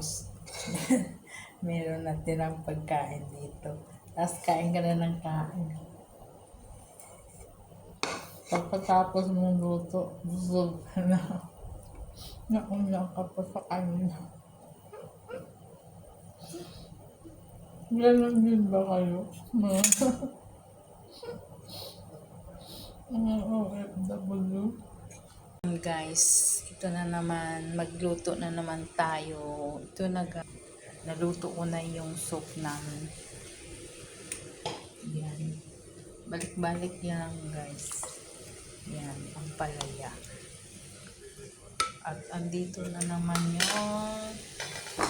Tapos, meron na tirang pagkain dito. Tapos kain ka na ng kain. Pagkatapos mong luto, busog ka na. Nauna ka pa sa kanina. Ganon din ba kayo? Mga OFW? Guys, ito na naman, magluto na naman tayo. Ito na, naluto ko na yung soup namin. Yan. Balik-balik yan guys. Yan, ang palaya. At andito na naman yung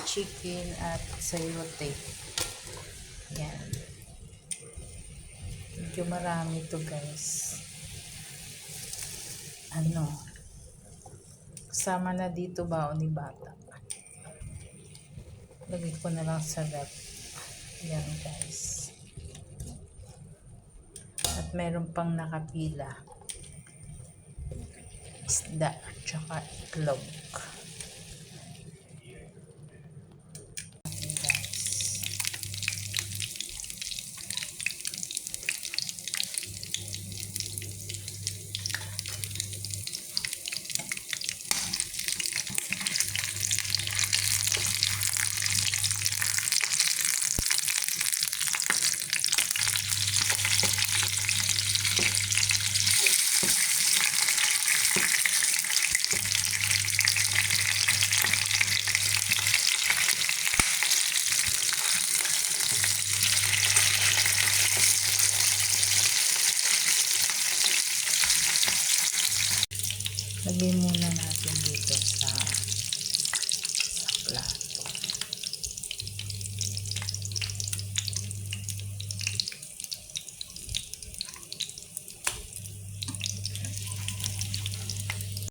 chicken at sayote. Yan. Medyo marami to guys. Kasama na dito baon ni bata. Lagay ko na lang sa rep. Yan guys. At meron pang nakapila. Isda at saka itlog. Lagay muna natin dito sa plato.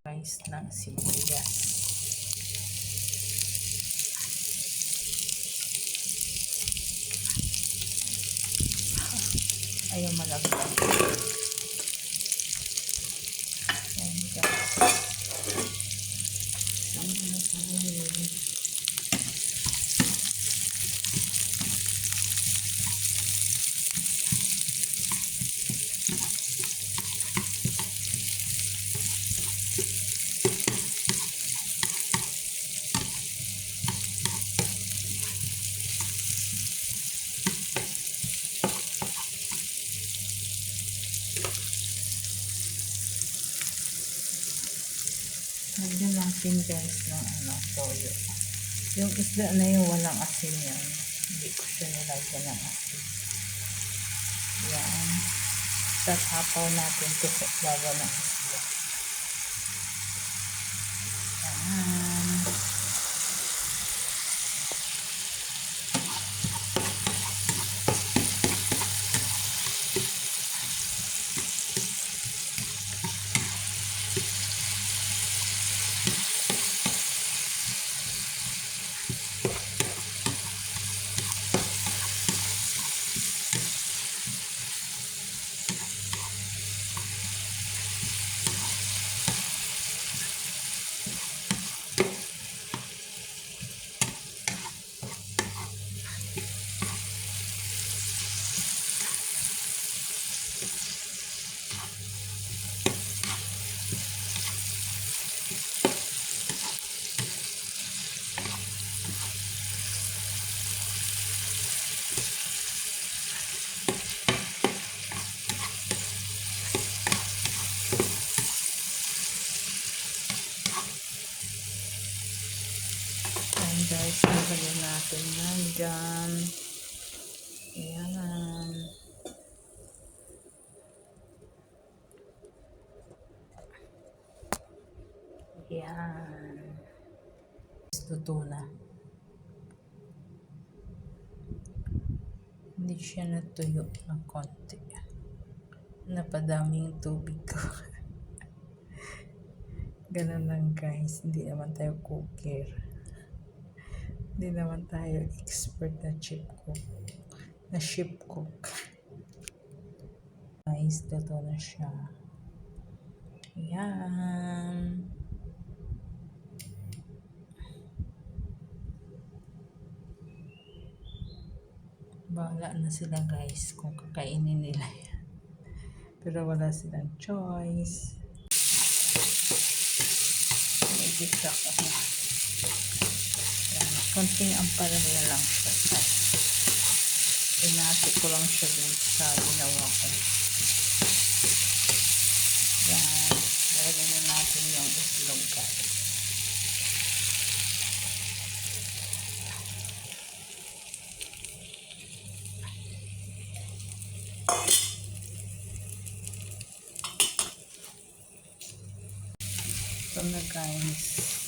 Rice ng sibuyas. Ayaw malaglag. Ayan guys. Lagyan natin guys ng toyo. Yung isda na yung walang asin yan. Hindi ko siya nilagyan ng asin. Yan. Tatapaw natin ito sa baba ng isda. Yan. Guys, nilagyan natin yan dyan. Ayan. Ayan. Luto na. Hindi siya natuyo ng konti. Napadami yung tubig ko. Ganun lang guys. Hindi naman tayo cooker. Hindi naman tayo expert na chef cook. Guys, luto na siya. Ayan. Bahala na sila guys kung kakainin nila yan. Pero wala silang choice. Nag-distract ako. Yan. Konting ampalaya lang siya guys. Inati ko lang siya dun sa ginawa ko. Yan. Lagyan na natin yung islog guys. Ito na guys.